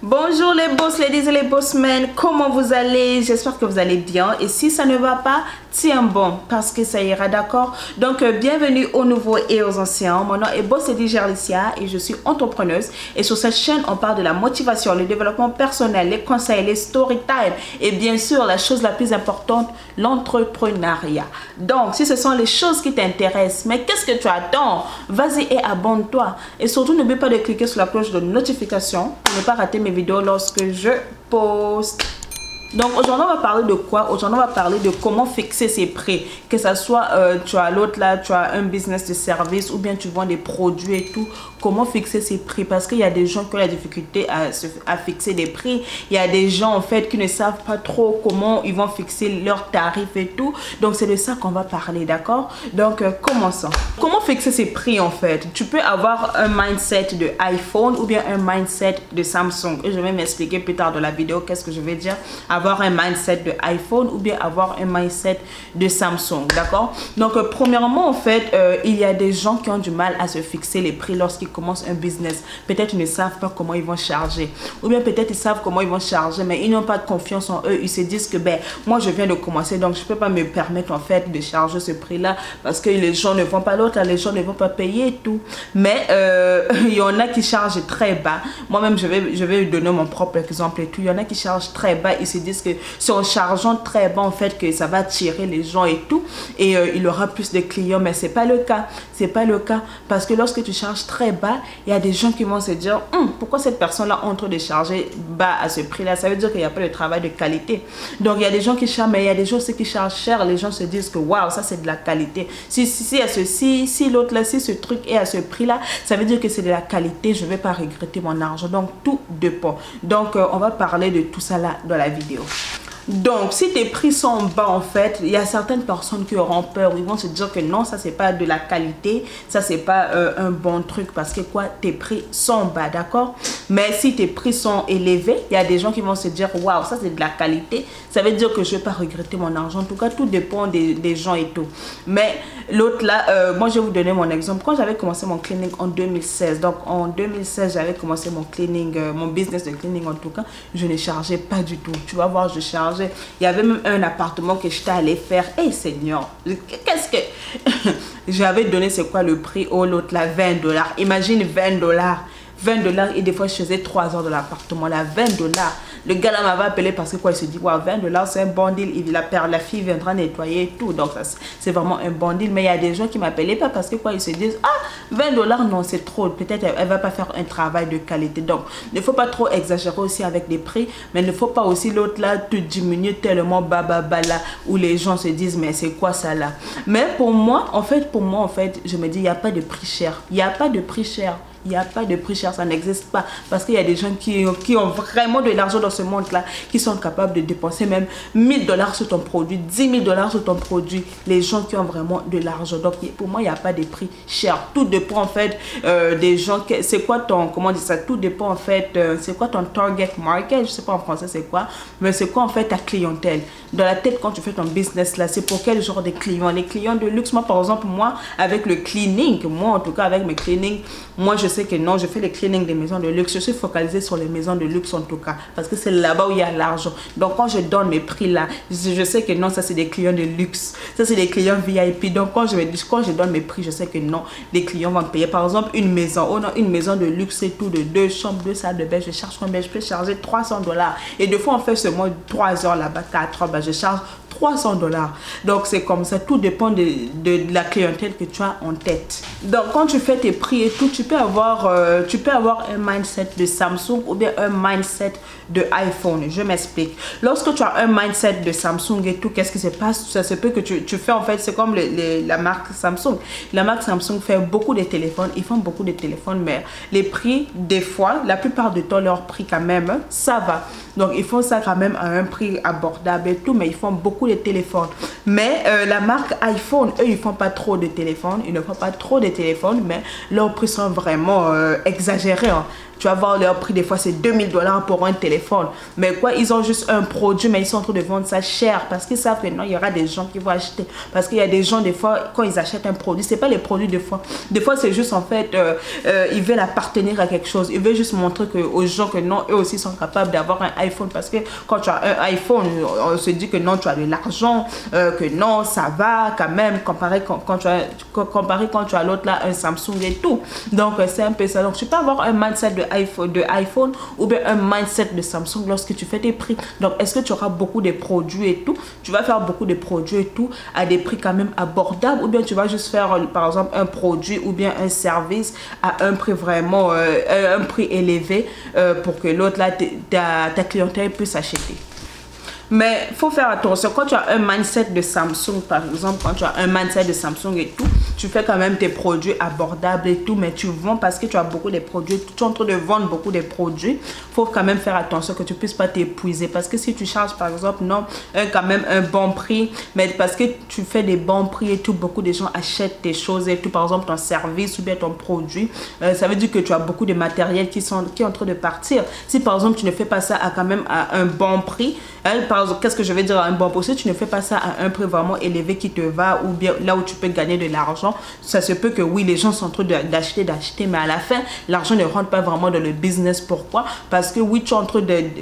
Bonjour les boss ladies et les bossmen, comment vous allez? J'espère que vous allez bien et si ça ne va pas, tiens bon parce que ça ira, d'accord? Donc bienvenue aux nouveaux et aux anciens. Mon nom est Boss Lady Gerlicia et je suis entrepreneuse et sur cette chaîne on parle de la motivation, le développement personnel, les conseils, les story time et bien sûr la chose la plus importante, l'entrepreneuriat. Donc si ce sont les choses qui t'intéressent, mais qu'est-ce que tu attends? Vas-y et abonne-toi et surtout n'oublie pas de cliquer sur la cloche de notification pour ne pas rater mes vidéos lorsque je poste. Donc aujourd'hui on va parler de quoi? Aujourd'hui on va parler de comment fixer ses prix, que ça soit tu as l'autre là, tu as un business de service ou bien tu vends des produits et tout, comment fixer ses prix parce qu'il y a des gens qui ont la difficulté à fixer des prix, il y a des gens en fait qui ne savent pas trop comment ils vont fixer leurs tarifs et tout, donc c'est de ça qu'on va parler, d'accord? Donc commençons. Comment fixer ses prix en fait? Tu peux avoir un mindset de iPhone ou bien un mindset de Samsung et je vais m'expliquer plus tard dans la vidéo qu'est-ce que je vais dire. Avoir un mindset de iPhone ou bien avoir un mindset de Samsung, d'accord? Donc premièrement en fait il y a des gens qui ont du mal à se fixer les prix lorsqu'ils commencent un business. Peut-être ils ne savent pas comment ils vont charger ou bien peut-être ils savent comment ils vont charger mais ils n'ont pas de confiance en eux. Ils se disent que ben moi je viens de commencer donc je peux pas me permettre en fait de charger ce prix là parce que les gens ne vont pas, l'autre les gens ne vont pas payer et tout, mais il y en a qui chargent très bas. Moi-même je vais donner mon propre exemple et tout. Il y en a qui chargent très bas, ils se disent que c'est en chargeant très bas en fait que ça va attirer les gens et tout et il aura plus de clients, mais c'est pas le cas. C'est pas le cas parce que lorsque tu charges très bas, il y a des gens qui vont se dire pourquoi cette personne là entre de charger bas à ce prix là, ça veut dire qu'il n'y a pas de travail de qualité. Donc il y a des gens qui chargent, mais il y a des gens aussi qui chargent cher. Les gens se disent que waouh, ça c'est de la qualité. Si à ceci, si l'autre là, si ce truc est à ce prix là, ça veut dire que c'est de la qualité, je vais pas regretter mon argent. Donc tout dépend. Donc on va parler de tout ça là dans la vidéo. Donc si tes prix sont bas en fait, il y a certaines personnes qui auront peur, ils vont se dire que non, ça c'est pas de la qualité, ça c'est pas un bon truc parce que quoi, tes prix sont bas, d'accord? Mais si tes prix sont élevés, il y a des gens qui vont se dire waouh, ça c'est de la qualité, ça veut dire que je vais pas regretter mon argent. En tout cas tout dépend des gens et tout. Mais l'autre là, moi je vais vous donner mon exemple. Quand j'avais commencé mon cleaning en 2016, donc en 2016 j'avais commencé mon cleaning, mon business de cleaning en tout cas, je ne chargeais pas du tout, tu vas voir, je chargeais. Il y avait même un appartement que j'étais allé faire. Hey Seigneur, qu'est-ce que j'avais donné? C'est quoi le prix? Oh l'autre là, 20 $. Imagine 20 $. 20 $ et des fois je faisais 3 heures de l'appartement là, 20 $. Le gars là m'avait appelé parce que quoi, il se dit wow, 20 $ c'est un bon deal, la fille viendra nettoyer et tout, donc c'est vraiment un bon deal. Mais il y a des gens qui m'appelaient pas parce que quoi, ils se disent 20 $ non c'est trop, peut-être elle va pas faire un travail de qualité. Donc il ne faut pas trop exagérer aussi avec les prix, mais il ne faut pas aussi l'autre là te diminuer tellement bas là où les gens se disent mais c'est quoi ça là. Mais pour moi en fait je me dis il n'y a pas de prix cher, il n'y a pas de prix cher. Il n'y a pas de prix cher, ça n'existe pas. Parce qu'il y a des gens qui ont vraiment de l'argent dans ce monde-là, qui sont capables de dépenser même 1000 $ sur ton produit, 10 000 $ sur ton produit. Les gens qui ont vraiment de l'argent. Donc pour moi, il n'y a pas de prix cher. Tout dépend en fait des gens. C'est quoi ton, comment on dit ça? Tout dépend en fait, c'est quoi ton target market? Je sais pas en français c'est quoi. Mais c'est quoi en fait ta clientèle? Dans la tête quand tu fais ton business là, c'est pour quel genre de clients? Les clients de luxe. Moi par exemple, moi avec le cleaning, moi en tout cas avec mes cleaning, moi je sais que non, je fais les cleaning des maisons de luxe. Je suis focalisée sur les maisons de luxe en tout cas. Parce que c'est là-bas où il y a l'argent. Donc quand je donne mes prix là, je sais que non, ça c'est des clients de luxe. Ça c'est des clients VIP. Donc quand je donne mes prix, je sais que non, les clients vont payer. Par exemple, une maison. Oh non, une maison de luxe et tout, de 2 chambres, 2 salles de bain. Je charge combien? Je peux charger 300 $. Et des fois on fait seulement 3 heures là-bas, 4 heures, ben, je charge 300 $. Donc c'est comme ça, tout dépend de la clientèle que tu as en tête. Donc quand tu fais tes prix et tout, tu peux avoir un mindset de Samsung ou bien un mindset de iPhone. Je m'explique. Lorsque tu as un mindset de Samsung et tout, qu'est-ce qui se passe? Ça se peut que tu fais en fait, c'est comme la marque Samsung. La marque Samsung fait beaucoup de téléphones, ils font beaucoup de téléphones, mais les prix, des fois, la plupart du temps, leur prix quand même, ça va. Donc ils font ça quand même à un prix abordable et tout, mais ils font beaucoup de téléphones. Mais la marque iPhone, eux, ils font pas trop de téléphones, ils ne font pas trop de téléphones, mais leurs prix sont vraiment exagérés. Hein. tu vas voir leur prix, des fois c'est 2000$ pour un téléphone. Mais quoi, ils ont juste un produit, mais ils sont en train de vendre ça cher parce qu'ils savent que non, il y aura des gens qui vont acheter. Parce qu'il y a des gens, des fois, quand ils achètent un produit, c'est pas les produits des fois. Des fois, c'est juste en fait, ils veulent appartenir à quelque chose. Ils veulent juste montrer aux gens que non, eux aussi sont capables d'avoir un iPhone. Parce que quand tu as un iPhone, on se dit que non, tu as de l'argent, que non, ça va quand même, comparé quand tu as l'autre là, un Samsung et tout. Donc, c'est un peu ça. Donc, tu peux avoir un mindset de iPhone ou bien un mindset de Samsung lorsque tu fais tes prix. Donc, est-ce que tu auras beaucoup de produits et tout? Tu vas faire beaucoup de produits et tout à des prix quand même abordables, ou bien tu vas juste faire, par exemple, un produit ou bien un service à un prix vraiment, un prix élevé pour que l'autre là, ta clientèle puisse acheter. Mais il faut faire attention. Quand tu as un mindset de Samsung, par exemple, quand tu as un mindset de Samsung et tout, tu fais quand même tes produits abordables et tout, mais tu vends parce que tu as beaucoup de produits. Tu es en train de vendre beaucoup de produits. Il faut quand même faire attention que tu ne puisses pas t'épuiser. Parce que si tu charges, par exemple, non, quand même un bon prix, mais parce que tu fais des bons prix et tout, beaucoup de gens achètent tes choses et tout, par exemple, ton service ou bien ton produit. Ça veut dire que tu as beaucoup de matériel qui est en train de partir. Si, par exemple, tu ne fais pas ça quand même à un bon prix, qu'est-ce que je vais dire à un bon prix? Si tu ne fais pas ça à un prix vraiment élevé qui te va, ou bien là où tu peux gagner de l'argent, ça se peut que oui, les gens sont en train d'acheter, mais à la fin, l'argent ne rentre pas vraiment dans le business. Pourquoi? Parce que oui,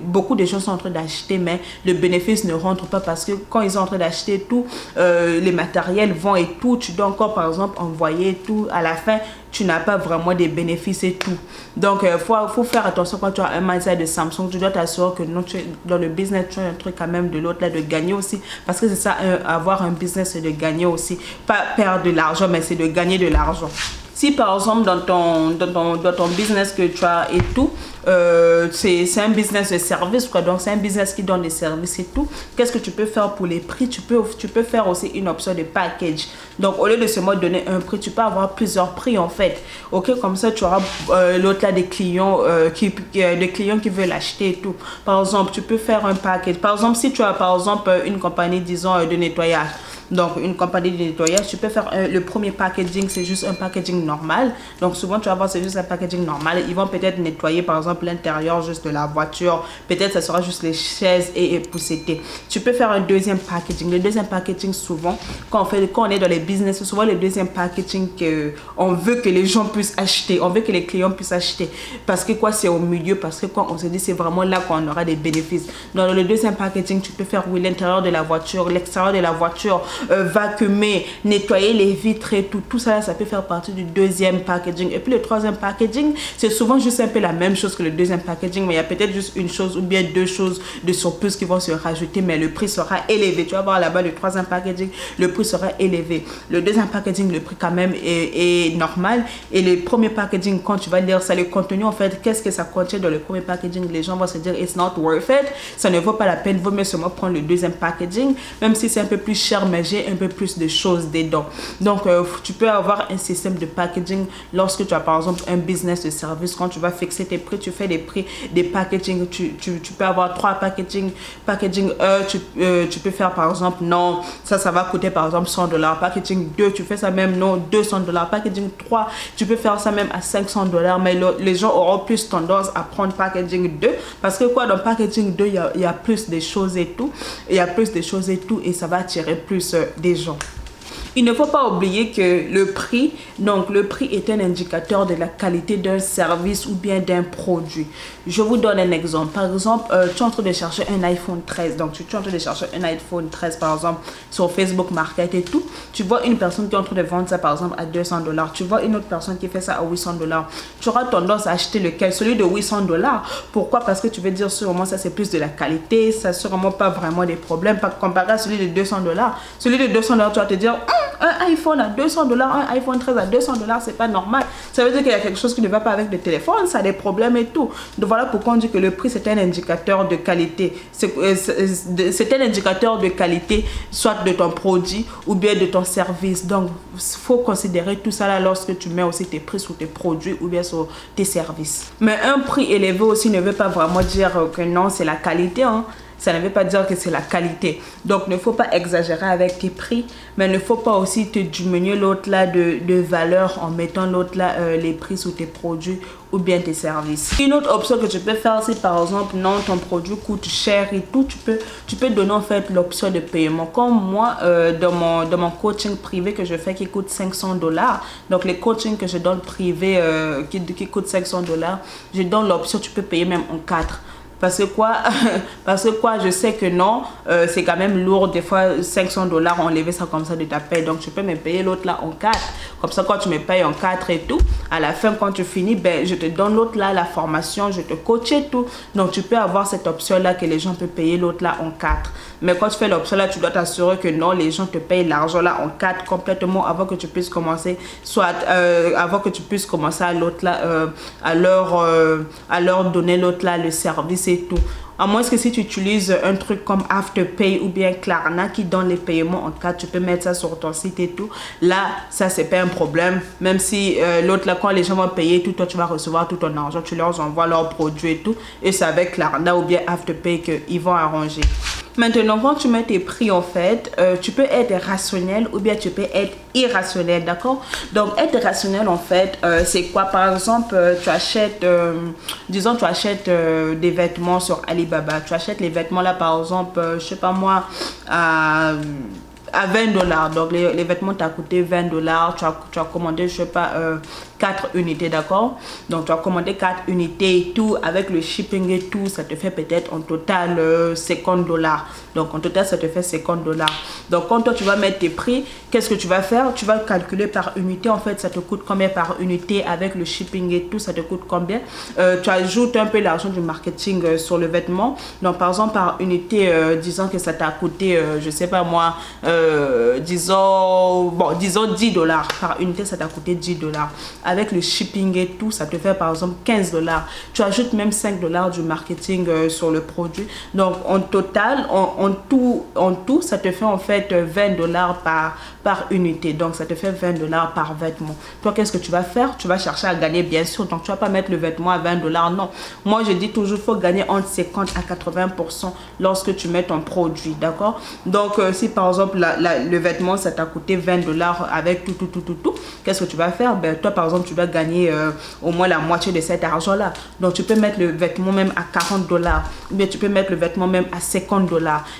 beaucoup de gens sont en train d'acheter, mais le bénéfice ne rentre pas parce que quand ils sont en train d'acheter tout, les matériels vont et tout, tu dois encore par exemple envoyer tout, à la fin, tu n'as pas vraiment des bénéfices et tout. Donc, faut faire attention quand tu as un mindset de Samsung. Tu dois t'assurer que non, dans le business, tu as un truc quand même de l'autre là, de gagner aussi. Parce que c'est ça, avoir un business, c'est de gagner aussi. Pas perdre de l'argent, mais c'est de gagner de l'argent. Si par exemple dans ton business que tu as et tout, c'est un business de service, quoi. Donc c'est un business qui donne des services et tout, qu'est-ce que tu peux faire pour les prix? Tu peux faire aussi une option de package. Donc au lieu de seulement donner un prix, tu peux avoir plusieurs prix en fait. Ok, comme ça tu auras l'autre là des clients qui veulent acheter et tout. Par exemple, tu peux faire un package. Par exemple, si tu as par exemple une compagnie, disons, de nettoyage. Donc, une compagnie de nettoyage, tu peux faire le premier packaging, c'est juste un packaging normal. Donc, souvent, tu vas voir, c'est juste un packaging normal. Ils vont peut-être nettoyer, par exemple, l'intérieur juste de la voiture. Peut-être, ça sera juste les chaises et pousseter. Tu peux faire un deuxième packaging. Le deuxième packaging, souvent, quand on est dans les business, souvent, le deuxième packaging, on veut que les gens puissent acheter. On veut que les clients puissent acheter. Parce que quoi, c'est au milieu. Parce que quand on se dit, c'est vraiment là qu'on aura des bénéfices. Dans le deuxième packaging, tu peux faire, oui, l'intérieur de la voiture, l'extérieur de la voiture, vacuumer, nettoyer les vitres et tout ça, ça peut faire partie du deuxième packaging. Et puis le troisième packaging, c'est souvent juste un peu la même chose que le deuxième packaging, mais il y a peut-être juste une chose ou bien deux choses de surplus qui vont se rajouter, mais le prix sera élevé. Tu vas voir là-bas le troisième packaging, le prix sera élevé. Le deuxième packaging, le prix quand même est normal. Et le premier packaging, quand tu vas lire ça, le contenu en fait, qu'est-ce que ça contient dans le premier packaging, les gens vont se dire it's not worth it, ça ne vaut pas la peine, vaut mieux seulement prendre le deuxième packaging, même si c'est un peu plus cher, mais j'ai un peu plus de choses dedans. Donc tu peux avoir un système de packaging lorsque tu as par exemple un business de service. Quand tu vas fixer tes prix, tu fais des prix, des packaging, tu peux avoir 3 packaging tu peux faire par exemple non, ça va coûter par exemple $100. Packaging 2, tu fais ça même non, $200. Packaging 3, tu peux faire ça même à $500, mais les gens auront plus tendance à prendre packaging 2 parce que quoi, dans packaging 2 il y a plus de choses et tout, et ça va attirer plus des gens. Il ne faut pas oublier que le prix est un indicateur de la qualité d'un service ou bien d'un produit. Je vous donne un exemple. Par exemple, tu es en train de chercher un iPhone 13. Donc, tu es en train de chercher un iPhone 13, par exemple, sur Facebook Market et tout. Tu vois une personne qui est en train de vendre ça, par exemple, à $200. Tu vois une autre personne qui fait ça à $800. Tu auras tendance à acheter lequel? Celui de $800. Pourquoi? Parce que tu veux dire sûrement ça, c'est plus de la qualité. Ça, sûrement pas vraiment des problèmes. Comparé à celui de $200. Celui de $200, tu vas te dire... un iPhone à $200, un iPhone 13 à $200, c'est pas normal. Ça veut dire qu'il y a quelque chose qui ne va pas avec le téléphone, ça a des problèmes et tout. Donc voilà pourquoi on dit que le prix c'est un indicateur de qualité. C'est un indicateur de qualité, soit de ton produit ou bien de ton service. Donc il faut considérer tout ça là lorsque tu mets aussi tes prix sur tes produits ou bien sur tes services. Mais un prix élevé aussi ne veut pas vraiment dire que non, c'est la qualité, hein. ça ne veut pas dire que c'est la qualité. Donc, ne faut pas exagérer avec tes prix, mais ne faut pas aussi te diminuer l'autre là de valeur en mettant l'autre là les prix sur tes produits ou bien tes services. Une autre option que tu peux faire, c'est par exemple, non, ton produit coûte cher et tout, tu peux donner en fait l'option de paiement. Comme moi, dans mon coaching privé que je fais qui coûte $500, donc les coachings que je donne privé qui coûtent $500, je donne l'option, tu peux payer même en 4. Parce que quoi? Parce que quoi? Je sais que non, c'est quand même lourd. Des fois, $500, enlever ça comme ça de ta paye. Donc, tu peux me payer l'autre là en 4. Comme ça, quand tu me payes en 4 et tout, à la fin, quand tu finis, ben, je te donne l'autre là, la formation, je te coach et tout. Donc, tu peux avoir cette option là que les gens peuvent payer l'autre là en 4. Mais quand tu fais l'option là, tu dois t'assurer que non, les gens te payent l'argent là en 4 complètement avant que tu puisses commencer, soit avant que tu puisses commencer à l'autre là, à leur donner l'autre là, le service et tout. À moins que si tu utilises un truc comme Afterpay ou bien Klarna qui donne les paiements en 4, tu peux mettre ça sur ton site et tout. Là, ça, c'est pas un problème. Même si l'autre là, quand les gens vont payer tout, toi, tu vas recevoir tout ton argent. Tu leur envoies leurs produits et tout. Et c'est avec Klarna ou bien Afterpay qu'ils vont arranger. Maintenant, quand tu mets tes prix, en fait, tu peux être rationnel ou bien tu peux être irrationnel, d'accord? Donc, être rationnel, en fait, c'est quoi? Par exemple, tu achètes, disons, tu achètes des vêtements sur Alibaba. Tu achètes les vêtements là, par exemple, je sais pas moi, à $20. Donc, les vêtements t'ont coûté $20. Tu as commandé, je sais pas, 4 unités, d'accord? Donc, tu as commandé 4 unités et tout, avec le shipping et tout, ça te fait peut-être en total $50. Donc, en total, ça te fait $50. Donc, quand toi, tu vas mettre tes prix, qu'est-ce que tu vas faire? Tu vas calculer par unité. En fait, ça te coûte combien par unité avec le shipping et tout, ça te coûte combien? Tu ajoutes un peu l'argent du marketing sur le vêtement. Donc, par exemple, par unité, disons que ça t'a coûté, je sais pas moi, disons $10. Par unité, ça t'a coûté $10. Avec le shipping et tout, ça te fait par exemple $15. Tu ajoutes même $5 du marketing sur le produit. Donc, en total, en tout, ça te fait en fait $20 par unité. Donc, ça te fait $20 par vêtement. Toi, qu'est-ce que tu vas faire? Tu vas chercher à gagner, bien sûr. Donc, tu vas pas mettre le vêtement à $20. Non. Moi, je dis toujours, il faut gagner entre 50 à 80% lorsque tu mets ton produit. D'accord? Donc, si par exemple, le vêtement, ça t'a coûté $20 avec tout, qu'est-ce que tu vas faire? Ben, toi, par exemple, tu vas gagner au moins la moitié de cet argent-là. Donc, tu peux mettre le vêtement même à $40. Ou bien, tu peux mettre le vêtement même à $50.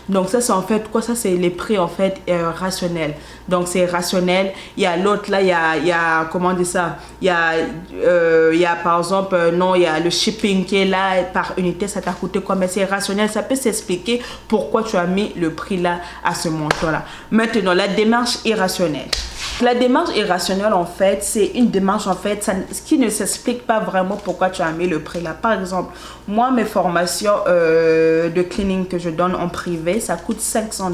Donc, ça, c'est en fait quoi? Ça, c'est les prix, en fait, rationnels. Donc, c'est rationnel. Il y a l'autre, là, il y a, comment dire ça? Il y a, par exemple, non, il y a le shipping qui est là par unité, ça t'a coûté quoi? Mais c'est rationnel. Ça peut s'expliquer pourquoi tu as mis le prix là à ce montant-là. Maintenant, la démarche irrationnelle. La démarche irrationnelle, en fait, c'est une démarche, en fait, qui ne s'explique pas vraiment pourquoi tu as mis le prix là. Par exemple, moi, mes formations de cleaning que je donne en privé, ça coûte $500.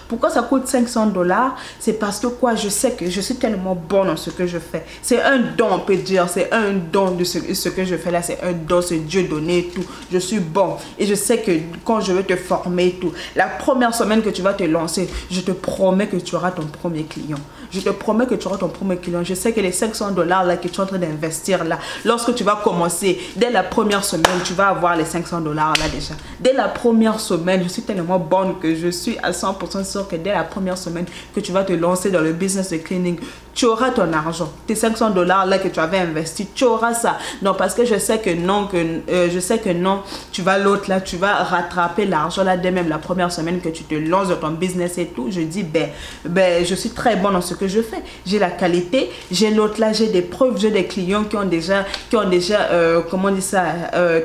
Pourquoi ça coûte $500? C'est parce que quoi, je sais que je suis tellement bonne dans ce que je fais. C'est un don, on peut dire. C'est un don de ce que je fais là. C'est un don, c'est Dieu donné et tout. Je suis bon. Et je sais que quand je vais te former et tout, la première semaine que tu vas te lancer, je te promets que tu auras ton premier client. Je te promets que tu auras ton premier client. Je sais que les $500 là que tu es en train d'investir là, lorsque tu vas commencer, dès la première semaine, tu vas avoir les $500 là déjà. Dès la première semaine, je suis tellement bonne que je suis à 100% sûre que dès la première semaine que tu vas te lancer dans le business de cleaning, tu auras ton argent. Tes $500 là que tu avais investi, tu auras ça. Non, parce que je sais que non, tu vas l'autre là, tu vas rattraper l'argent là dès même la première semaine que tu te lances dans ton business et tout. Je dis, je suis très bonne dans ce que je fais. J'ai la qualité, j'ai l'autre là, j'ai des preuves, j'ai des clients qui ont déjà comment dire ça,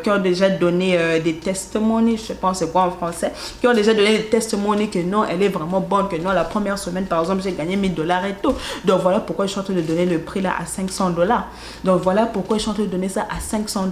qui ont déjà donné des testimonies, je sais pas c'est quoi en français, qui ont déjà donné des testimonies que non, elle est vraiment bonne, que non, la première semaine par exemple, j'ai gagné $1000 et tout. Donc voilà pourquoi je suis en train de donner le prix là à $500. Donc voilà pourquoi je suis en train de donner ça à $500.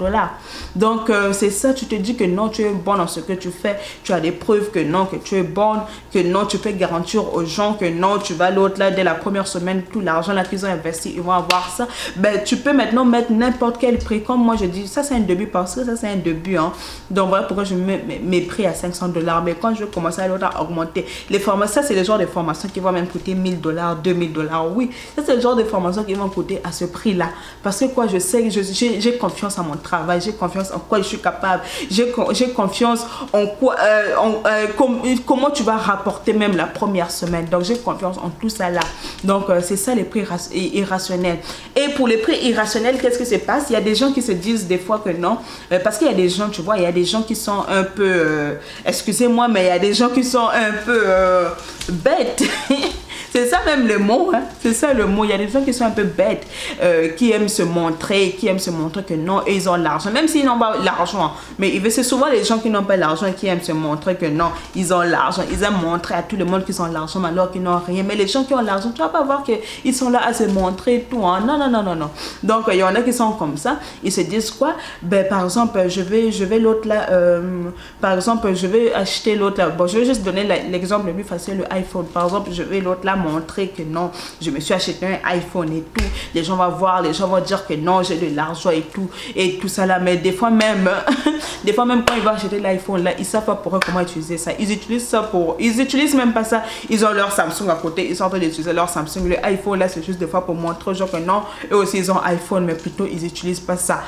Donc c'est ça, tu te dis que non, tu es bon dans ce que tu fais, tu as des preuves que non, que tu es bonne, que non, tu peux garantir aux gens que non, tu vas l'autre là dès la première semaine, tout l'argent là qu'ils ont investi, ils vont avoir ça. Ben tu peux maintenant mettre n'importe quel prix. Comme moi je dis, ça c'est un début parce que ça c'est un début, hein. Donc voilà pourquoi je mets mes prix à $500. Mais quand je vais commencer à augmenter les formations, ça c'est le genre de formations qui vont même coûter $1000, $2000. Oui, Ça, c'est le genre de formation qui vont coûter à ce prix-là. Parce que quoi, je sais que j'ai confiance en mon travail, j'ai confiance en quoi je suis capable, j'ai confiance en quoi, comment tu vas rapporter même la première semaine. Donc, j'ai confiance en tout ça là. Donc, c'est ça les prix irrationnels. Et pour les prix irrationnels, qu'est-ce que se passe? Il y a des gens qui se disent des fois que non, parce qu'il y a des gens, tu vois, il y a des gens qui sont un peu, excusez-moi, mais il y a des gens qui sont un peu bêtes. C'est ça même le mot, hein? C'est ça le mot. Il y a des gens qui sont un peu bêtes, qui aiment se montrer, que non, ils ont l'argent, même s'ils n'ont pas l'argent. Mais c'est souvent les gens qui n'ont pas l'argent qui aiment se montrer que non, ils ont l'argent. Ils aiment montrer à tout le monde qu'ils ont l'argent alors qu'ils n'ont rien. Mais les gens qui ont l'argent, tu vas pas voir qu'ils sont là à se montrer et tout. Hein? Non, non, non, non, non. Donc, il y en a qui sont comme ça. Ils se disent quoi? Ben, par exemple, je vais l'autre là, par exemple, je vais acheter l'autre là. Bon, je vais juste donner l'exemple le plus facile, le iPhone. Par exemple, je vais l'autre là montrer que non, je me suis acheté un iPhone et tout. Les gens vont voir, les gens vont dire que non, j'ai de l'argent et tout ça là. Mais des fois même, quand ils vont acheter l'iPhone là, ils savent pas pour eux comment utiliser ça. Ils utilisent ça ils utilisent même pas ça. Ils ont leur Samsung à côté, ils sont en train d'utiliser leur Samsung. Le iPhone là, c'est juste des fois pour montrer aux gens que non, eux aussi ils ont iPhone, mais plutôt ils utilisent pas ça.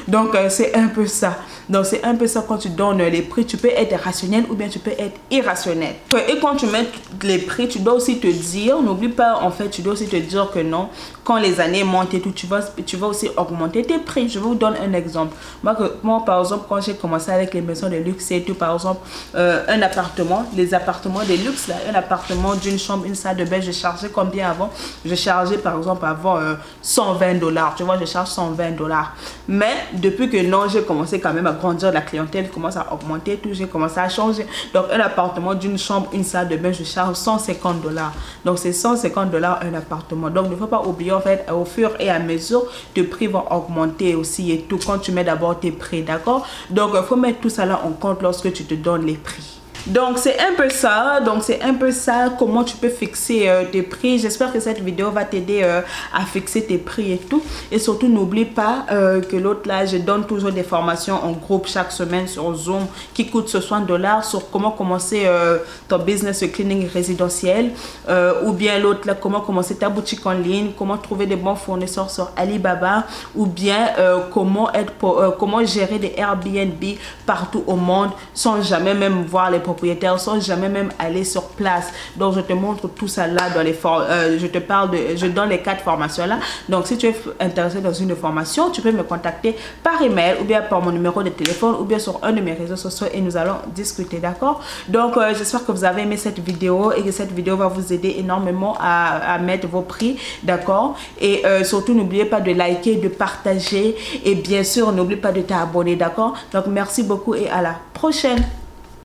Donc c'est un peu ça. Donc c'est un peu ça quand tu donnes les prix. Tu peux être rationnel ou bien tu peux être irrationnel. Et quand tu mets les prix, tu dois aussi te dire, n'oublie pas en fait, tu dois aussi te dire que non, quand les années montent et tout, tu vas aussi augmenter tes prix. Je vous donne un exemple. Moi par exemple, quand j'ai commencé avec les maisons de luxe et tout, par exemple, un appartement, les appartements de luxe là, un appartement d'une chambre, une salle de bain, je chargeais combien avant? Je chargeais par exemple avant $120. Tu vois, je charge $120. Mais depuis que non, j'ai commencé quand même à grandir, la clientèle commence à augmenter, tout, j'ai commencé à changer. Donc un appartement d'une chambre, une salle de bain, je charge $150. Donc c'est $150 un appartement. Donc ne faut pas oublier en fait, au fur et à mesure, tes prix vont augmenter aussi et tout quand tu mets d'abord tes prix, d'accord? Donc il faut mettre tout ça là en compte lorsque tu te donnes les prix. Donc c'est un peu ça, comment tu peux fixer tes prix. J'espère que cette vidéo va t'aider à fixer tes prix et tout. Et surtout n'oublie pas que l'autre là, je donne toujours des formations en groupe chaque semaine sur Zoom qui coûtent $60 sur comment commencer ton business de cleaning résidentiel, ou bien l'autre là, comment commencer ta boutique en ligne, comment trouver des bons fournisseurs sur Alibaba, ou bien comment gérer des Airbnb partout au monde sans jamais même voir les propriétaires, sans jamais même aller sur place. Donc je te montre tout ça là dans les je donne les 4 formations là. Donc si tu es intéressé dans une formation, tu peux me contacter par email ou bien par mon numéro de téléphone ou bien sur un de mes réseaux sociaux et nous allons discuter, d'accord? Donc j'espère que vous avez aimé cette vidéo et que cette vidéo va vous aider énormément à mettre vos prix, d'accord? Et surtout n'oubliez pas de liker, de partager et bien sûr n'oublie pas de t'abonner, d'accord? Donc merci beaucoup et à la prochaine.